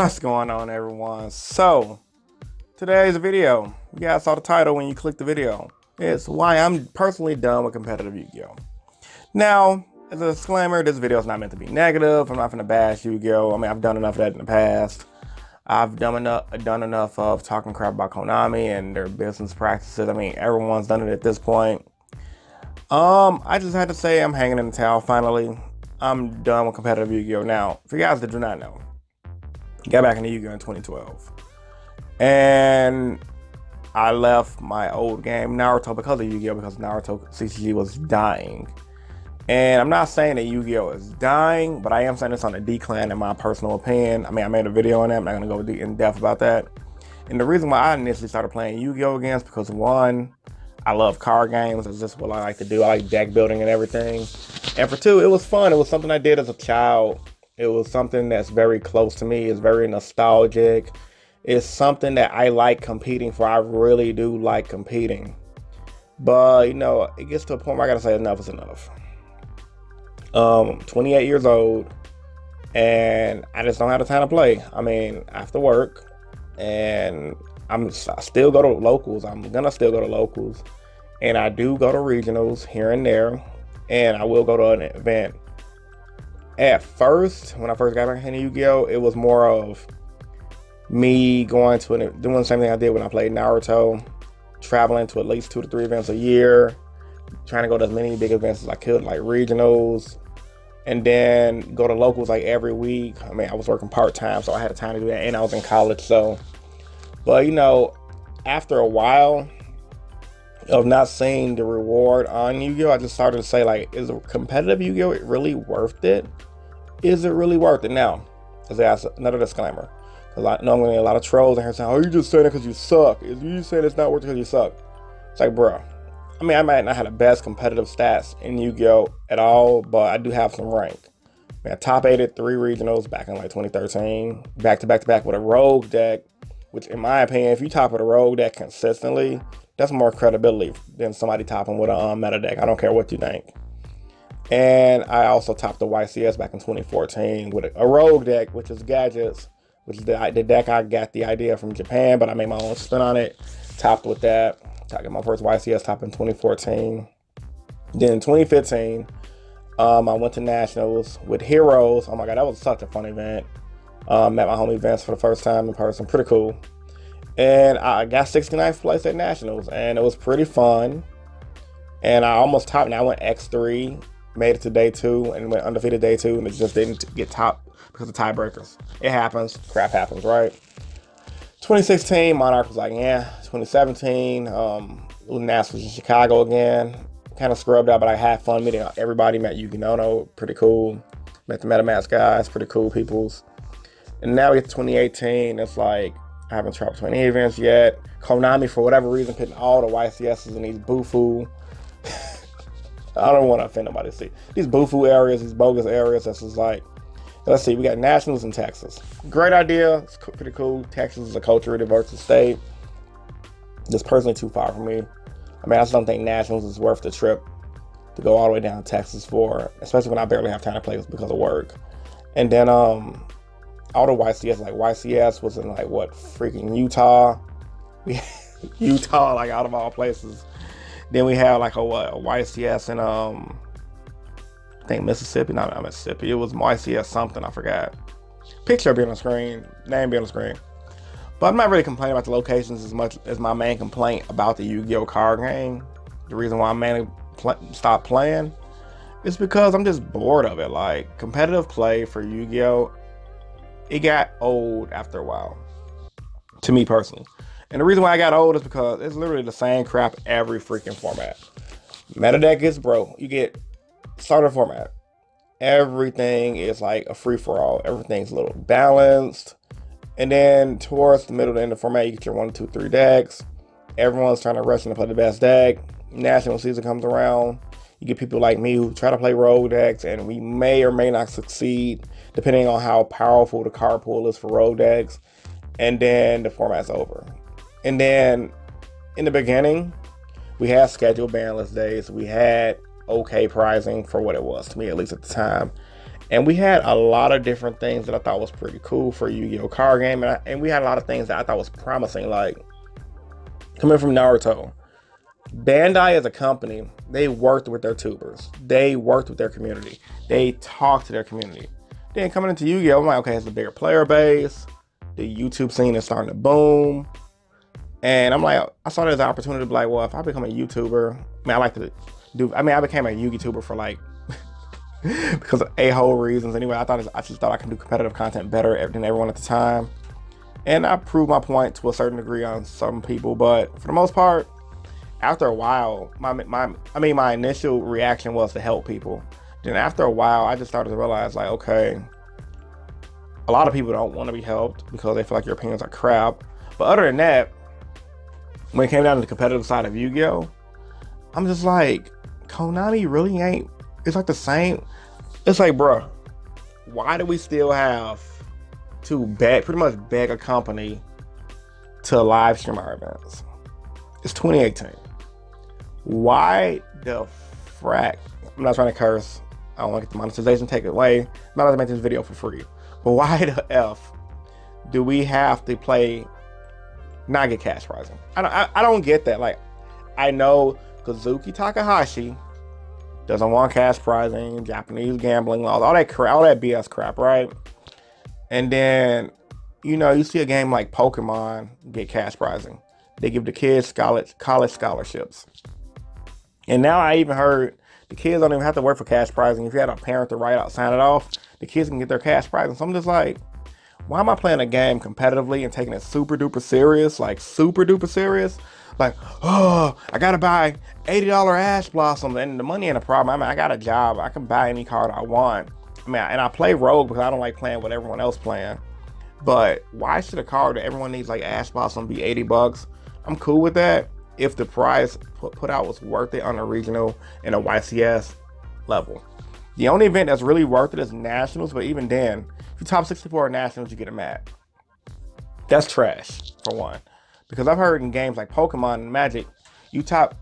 What's going on, everyone? So today's video, you guys saw the title when you clicked the video. It's why I'm personally done with competitive Yu-Gi-Oh. Now, as a disclaimer, this video is not meant to be negative. I'm not gonna bash Yu-Gi-Oh. I mean, I've done enough of that in the past. I've done enough of talking crap about Konami and their business practices. I mean, everyone's done it at this point. I just had to say I'm hanging in the towel finally. I'm done with competitive Yu-Gi-Oh. Now, for you guys that do not know, got back into Yu-Gi-Oh in 2012. And I left my old game, Naruto, because of Yu-Gi-Oh! Because Naruto CCG was dying. And I'm not saying that Yu-Gi-Oh! Is dying, but I am saying it's on a decline in my personal opinion. I mean, I made a video on that. I'm not going to go in depth about that. And the reason why I initially started playing Yu-Gi-Oh! Again is because, one, I love card games. It's just what I like to do. I like deck building and everything. And for two, it was fun. It was something I did as a child. It was something that's very close to me. It's very nostalgic. It's something that I like competing for. I really do like competing. But, you know, it gets to a point where I gotta say enough is enough. 28 years old, and I just don't have the time to play. I mean, I have to work, and I still go to locals. I'm gonna still go to locals, and I do go to regionals here and there, and I will go to an event. At first, when I first got back into Yu-Gi-Oh, it was more of me going to doing the same thing I did when I played Naruto, traveling to at least 2 to 3 events a year, trying to go to as many big events as I could, like regionals, and then go to locals like every week. I mean, I was working part-time, so I had the time to do that, and I was in college, so. But, you know, after a while of not seeing the reward on Yu-Gi-Oh, I just started to say, like, is a competitive Yu-Gi-Oh really worth it? Is it really worth it? Now, that's another disclaimer. Because normally a lot of trolls in here saying, oh, you just saying it because you suck. Is you saying it's not worth it because you suck? It's like, bro. I mean, I might not have the best competitive stats in Yu-Gi-Oh at all, but I do have some rank. I mean, I top 8 at 3 regionals back in like 2013. Back to back with a rogue deck, which in my opinion, if you top with a rogue deck consistently, that's more credibility than somebody topping with a meta deck. I don't care what you think. And I also topped the YCS back in 2014 with a rogue deck, which is Gadgets, which is the deck I got the idea from Japan, but I made my own spin on it. Topped with that. I got my first YCS top in 2014. Then in 2015, I went to Nationals with Heroes. Oh my God, that was such a fun event. Met my homie Vince for the first time in person. Pretty cool. And I got 69th place at Nationals, and it was pretty fun. And I almost topped, and I went X3, made it to day 2, and went undefeated day 2, and it just didn't get topped because of tiebreakers. It happens. Crap happens, right? 2016, Monarch was like, yeah. 2017, Nationals was in Chicago again. Kind of scrubbed out, but I had fun meeting everybody. Met Yuki pretty cool. Met the MetaMask guys, pretty cool peoples. And now we get to 2018, it's like, I haven't traveled to any events yet. Konami, for whatever reason, putting all the YCSs in these bufu. I don't want to offend nobody. See, these bufu areas, these bogus areas, that's just like, let's see, we got Nationals in Texas. Great idea, it's pretty cool. Texas is a culturally diverse state. It's personally too far from me. I mean, I just don't think Nationals is worth the trip to go all the way down to Texas for, especially when I barely have time to play because of work. And then, all the YCS, like YCS was in like what, freaking Utah. Utah, like out of all places. Then we have like a YCS in I think Mississippi, not Mississippi. It was YCS something, I forgot. Picture being on the screen, name being on the screen. But I'm not really complaining about the locations as much as my main complaint about the Yu-Gi-Oh card game. The reason why I mainly stopped playing is because I'm just bored of it. Like, competitive play for Yu-Gi-Oh, it got old after a while, to me personally. And the reason why I got old is because it's literally the same crap every freaking format. Meta deck is broke. You get starter format. Everything is like a free-for-all. Everything's a little balanced. And then towards the middle to end of the format, you get your 1, 2, 3 decks. Everyone's trying to rush in to play the best deck. National season comes around. You get people like me who try to play rogue decks, and we may or may not succeed depending on how powerful the card pool is for rogue decks. And then the format's over. And then in the beginning, we had scheduled banless days. We had okay pricing for what it was, to me at least at the time. And we had a lot of different things that I thought was pretty cool for a Yu-Gi-Oh card game, and we had a lot of things that I thought was promising, like coming from Naruto. Bandai as a company, they worked with their tubers. They worked with their community. They talked to their community. Then coming into Yu-Gi-Oh, I'm like, okay, it's a bigger player base. The YouTube scene is starting to boom. And I'm like, I saw it as an opportunity to be like, well, if I become a YouTuber, I became a Yu-Gi tuber for like, because of a-hole reasons anyway. I just thought I could do competitive content better than everyone at the time. And I proved my point to a certain degree on some people, but for the most part, after a while, my initial reaction was to help people. Then after a while, I just started to realize, like, okay, a lot of people don't want to be helped because they feel like your opinions are crap. But other than that, when it came down to the competitive side of Yu-Gi-Oh, I'm just like, Konami really ain't, it's like the same. It's like, bruh, why do we still have to pretty much beg a company to live stream our events? It's 2018. Why the frack? I'm not trying to curse. I don't want to get the monetization taken away. I'm not going to make this video for free. But why the F do we have to not get cash prizing? I don't get that. Like, I know Kazuki Takahashi doesn't want cash prizing, Japanese gambling laws, all that BS crap, right? And then, you see a game like Pokemon get cash prizing. They give the kids college scholarships. And now I even heard the kids don't even have to work for cash prizing. If you had a parent to sign it off, the kids can get their cash prizing. So I'm just like, why am I playing a game competitively and taking it super duper serious? Like super duper serious? Like, oh, I gotta buy $80 Ash Blossom, and the money ain't a problem. I got a job. I can buy any card I want. And I play Rogue because I don't like playing with everyone else playing. But why should a card that everyone needs like Ash Blossom be $80? I'm cool with that if the price put out was worth it on a regional and a YCS level. The only event that's really worth it is Nationals, but even then, if you top 64 at Nationals, you get a mat. That's trash, for one. Because I've heard in games like Pokemon and Magic, you top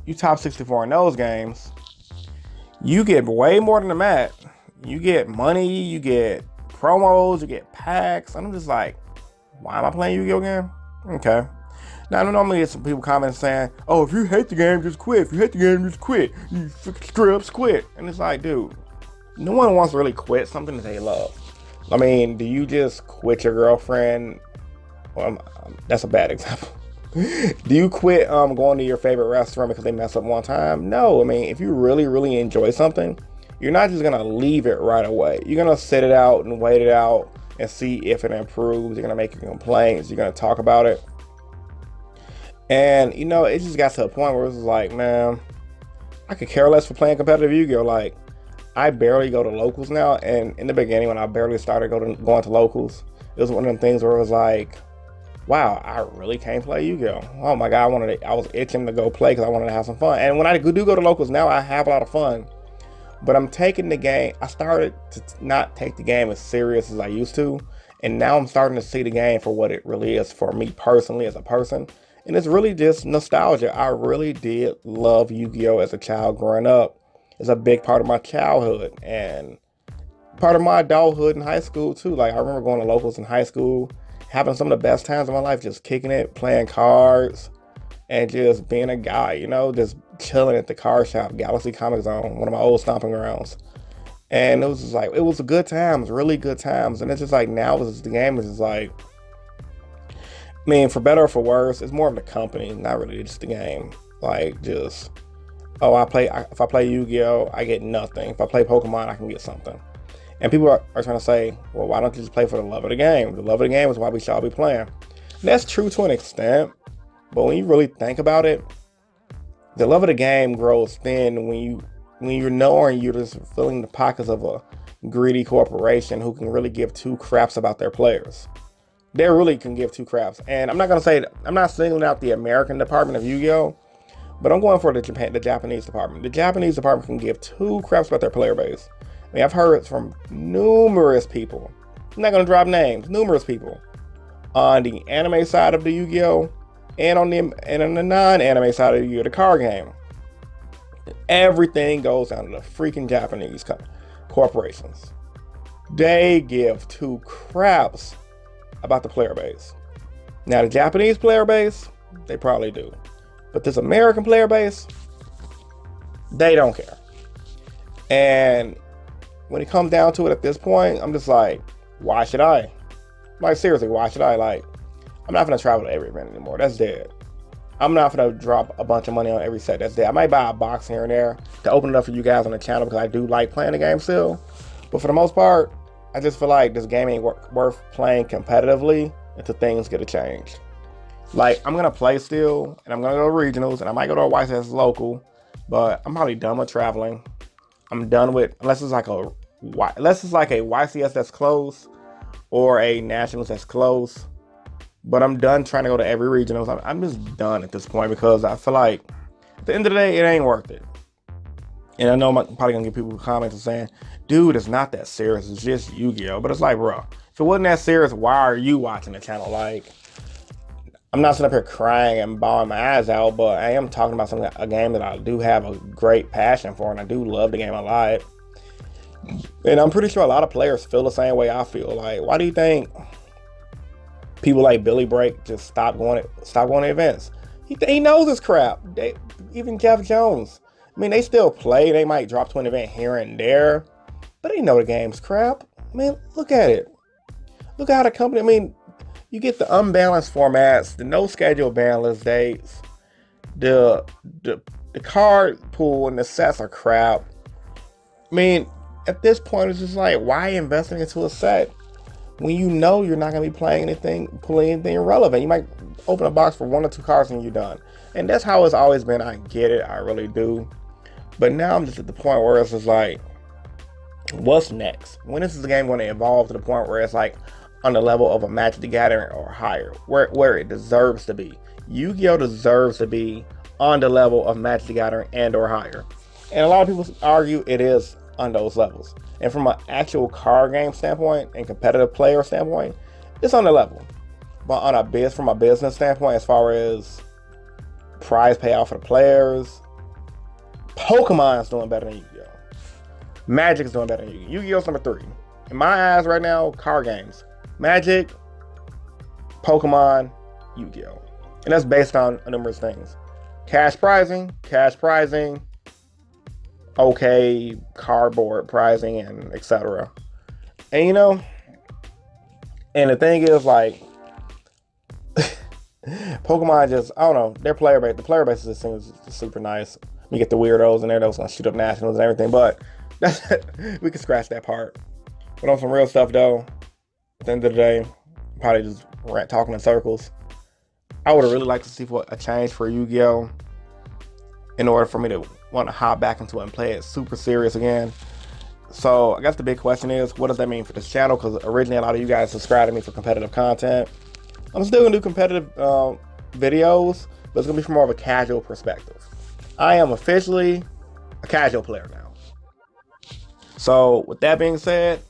64 in those games, you get way more than a mat. You get money, you get promos, you get packs. And I'm just like, why am I playing Yu-Gi-Oh game? Okay. Now, I don't normally get some people commenting saying, oh, if you hate the game, just quit. If you hate the game, just quit. You straight up quit. And it's like, dude, no one wants to really quit something that they love. I mean, do you just quit your girlfriend? Well, that's a bad example. Do you quit going to your favorite restaurant because they mess up one time? No. I mean, if you really, really enjoy something, you're not just going to leave it right away. You're going to sit it out and wait it out and see if it improves. You're going to make your complaints. You're going to talk about it. And, it just got to a point where it was like, man, I could care less for playing competitive Yu-Gi-Oh! Like, I barely go to locals now. And in the beginning, when I barely started going to locals, it was one of them things where it was like, wow, I really can't play Yu-Gi-Oh! Oh my God, I was itching to go play because I wanted to have some fun. And when I do go to locals now, I have a lot of fun. But I'm taking the game, I started to not take the game as serious as I used to. And now I'm starting to see the game for what it really is for me personally as a person. And it's really just nostalgia. I really did love Yu-Gi-Oh! As a child growing up. It's a big part of my childhood and part of my adulthood in high school too. Like, I remember going to locals in high school, having some of the best times of my life, just kicking it, playing cards, and just being a guy, just chilling at the card shop, Galaxy Comic Zone, one of my old stomping grounds. And it was just like, it was good times, really good times. And it's just like, now the game is just like, I mean, for better or for worse, it's more of the company, not really just the game. Like, just, oh, if I play Yu-Gi-Oh, I get nothing. If I play Pokemon, I can get something. And people are trying to say, well, why don't you just play for the love of the game? The love of the game is why we should all be playing. And that's true to an extent, but when you really think about it, the love of the game grows thin when you're knowing you're just filling the pockets of a greedy corporation who can really give two craps about their players. They really can give two craps. And I'm not singling out the American department of Yu-Gi-Oh, but I'm going for the Japanese department. The Japanese department can give two craps about their player base. I mean, I've heard from numerous people, I'm not going to drop names, numerous people on the anime side of the Yu-Gi-Oh and on the non-anime side of the Yu-Gi-Oh, the card game. Everything goes down to the freaking Japanese corporations. They give two craps about the player base. Now, the Japanese player base, they probably do. But this American player base, they don't care. And when it comes down to it at this point, I'm just like, why should I? Like, seriously, why should I? Like, I'm not going to travel to every event anymore. That's dead. I'm not going to drop a bunch of money on every set. That's dead. I might buy a box here and there to open it up for you guys on the channel because I do like playing the game still. But for the most part, I just feel like this game ain't worth playing competitively until things get a change. Like, I'm going to play still, and I'm going to go to regionals, and I might go to a YCS local, but I'm probably done with traveling. I'm done with, unless it's like a YCS that's close or a nationals that's close. But I'm done trying to go to every regionals. I'm just done at this point because I feel like at the end of the day, it ain't worth it. And I know I'm probably going to get people comments saying, dude, it's not that serious. It's just Yu-Gi-Oh! But it's like, bro, if it wasn't that serious, why are you watching the channel? Like, I'm not sitting up here crying and bawling my eyes out, but I am talking about a game that I do have a great passion for, and I do love the game a lot. And I'm pretty sure a lot of players feel the same way I feel. Like, why do you think people like Billy Break just stop going to events? He knows this crap. Even Jeff Jones. I mean, they still play. They might drop to an event here and there, but they know the game's crap. I mean, look at it. Look at how the company, I mean, you get the unbalanced formats, the no schedule banless dates, the card pool and the sets are crap. I mean, at this point, it's just like, why investing into a set when you know you're not going to be pulling anything relevant? You might open a box for 1 or 2 cards and you're done. And that's how it's always been. I get it. I really do. But now I'm just at the point where it's just like, what's next? When is this game going to evolve to the point where it's like on the level of a Magic the Gathering or higher, where it deserves to be? Yu-Gi-Oh! Deserves to be on the level of Magic the Gathering and or higher. And a lot of people argue it is on those levels. And from an actual card game standpoint and competitive player standpoint, it's on the level. But from a business standpoint, as far as prize payout for the players, Pokemon's doing better than Yu-Gi-Oh! Magic is doing better than Yu-Gi-Oh! Yu-Gi-Oh's number 3. In my eyes right now, card games: Magic, Pokemon, Yu-Gi-Oh! And that's based on numerous things. Cash prizing, okay, cardboard prizing, and etc. And you know, and the thing is, like, Pokemon just, I don't know, the player base just seems super nice. You get the weirdos in there that's gonna shoot up nationals and everything, but we can scratch that part. But on some real stuff though, at the end of the day, probably just talking in circles. I would have really liked to see a change for Yu-Gi-Oh! In order for me to want to hop back into it and play it super serious again. So I guess the big question is, what does that mean for this channel? Because originally a lot of you guys subscribed to me for competitive content. I'm still gonna do competitive videos, but it's gonna be from more of a casual perspective. I am officially a casual player now. So with that being said,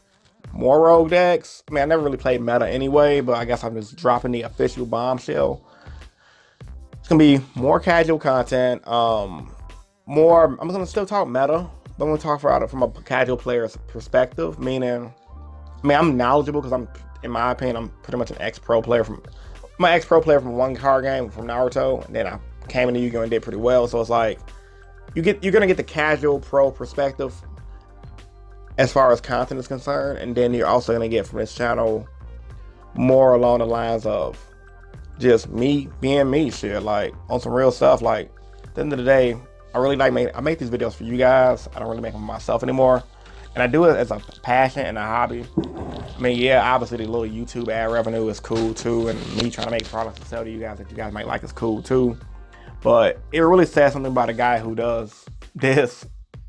more rogue decks. I mean, I never really played meta anyway, but I guess I'm just dropping the official bombshell. It's gonna be more casual content. I'm gonna still talk meta, but I'm gonna talk from a casual player's perspective. Meaning, I mean, I'm knowledgeable because in my opinion, I'm pretty much an ex-pro player from one card game from Naruto, and then I came into Yu-Gi-Oh! And did pretty well. So it's like you're gonna get the casual pro perspective as far as content is concerned, and then you're also gonna get from this channel more along the lines of just me being me, shit, like on some real stuff. Like at the end of the day, I make these videos for you guys. I don't really make them for myself anymore, and I do it as a passion and a hobby. I mean, yeah, obviously the little YouTube ad revenue is cool too, and me trying to make products to sell to you guys that you guys might like is cool too. But it really says something about a guy who does this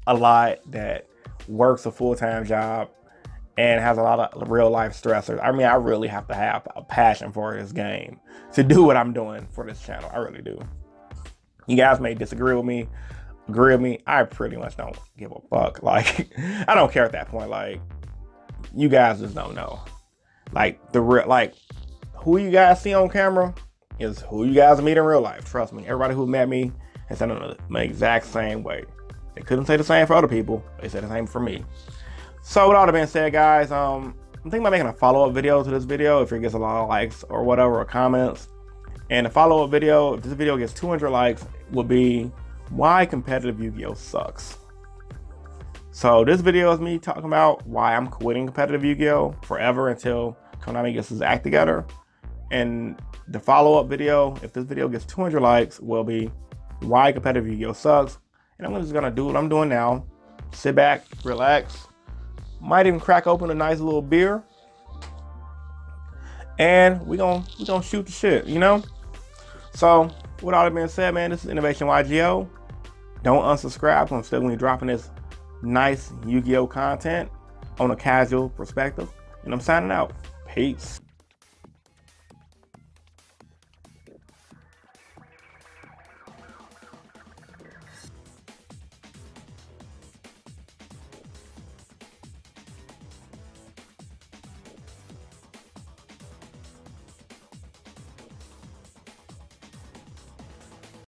a lot, that works a full-time job and has a lot of real life stressors. I mean, I really have to have a passion for this game to do what I'm doing for this channel. I really do. You guys may disagree with me, agree with me. I pretty much don't give a fuck. Like, I don't care at that point. Like, you guys just don't know. Like, who you guys see on camera is who you guys meet in real life. Trust me. Everybody who met me has said it the exact same way. They couldn't say the same for other people. They said the same for me. So with all that being said, guys, I'm thinking about making a follow-up video to this video if it gets a lot of likes or whatever, or comments. And the follow-up video, if this video gets 200 likes, will be why competitive Yu-Gi-Oh sucks. So this video is me talking about why I'm quitting competitive Yu-Gi-Oh forever until Konami gets his act together. And the follow-up video, if this video gets 200 likes, will be why competitive Yu-Gi-Oh sucks. And I'm just gonna do what I'm doing now. Sit back, relax. Might even crack open a nice little beer. And we gonna shoot the shit, you know? So with all that being said, man, this is InnovationYGO. Don't unsubscribe, I'm still gonna be dropping this nice Yu-Gi-Oh content on a casual perspective. And I'm signing out. Peace.